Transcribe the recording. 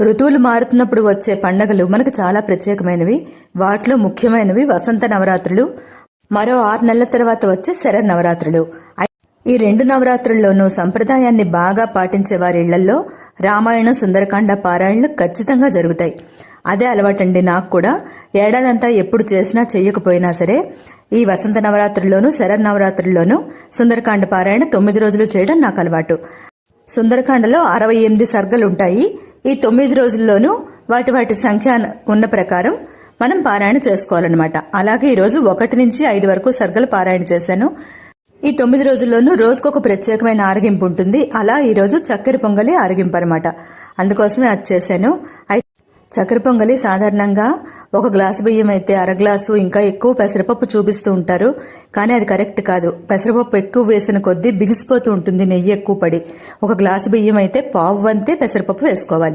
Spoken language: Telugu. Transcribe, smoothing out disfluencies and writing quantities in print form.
ఋతువులు మారుతున్నప్పుడు వచ్చే పండగలు మనకు చాలా ప్రత్యేకమైనవి. వాటిలో ముఖ్యమైనవి వసంత నవరాత్రులు, మరో 6 నెలల తర్వాత వచ్చే శరన్నవరాత్రులు. ఈ 2 నవరాత్రుల్లోనూ సంప్రదాయాన్ని బాగా పాటించే వారి ఇళ్లలో రామాయణం, సుందరకాండ పారాయణలు ఖచ్చితంగా జరుగుతాయి. అదే అలవాటండి నాకు కూడా. ఏడాదంతా ఎప్పుడు చేసినా చెయ్యకపోయినా సరే ఈ వసంత నవరాత్రుల్లోనూ శరన్నవరాత్రుల్లోనూ సుందరకాండ పారాయణ 9 రోజులు చేయడం నాకు అలవాటు. సుందరకాండలో 68 సర్గలుంటాయి. ఈ 9 రోజుల్లోనూ వాటి సంఖ్య ఉన్న ప్రకారం మనం పారాయణ చేసుకోవాలన్నమాట. అలాగే ఈరోజు 1 నుంచి 5 వరకు సర్గలు పారాయణ చేశాను. ఈ 9 రోజుల్లోనూ రోజుకొక ప్రత్యేకమైన ఆరగింపు ఉంటుంది. అలా ఈరోజు చక్కెర పొంగలి ఆరగింపు అనమాట. అందుకోసమే అది చేశాను. చక్కెర పొంగలి సాధారణంగా 1 గ్లాసు బియ్యం అయితే 1/2 గ్లాసు ఇంకా ఎక్కువ పెసరపప్పు చూపిస్తూ ఉంటారు. కానీ అది కరెక్ట్ కాదు. పెసరపప్పు ఎక్కువ వేసిన కొద్దీ బిగిసిపోతూ ఉంటుంది నెయ్యి ఎక్కువ పడి. 1 గ్లాసు బియ్యం అయితే పావు వంతే పెసరపప్పు వేసుకోవాలి.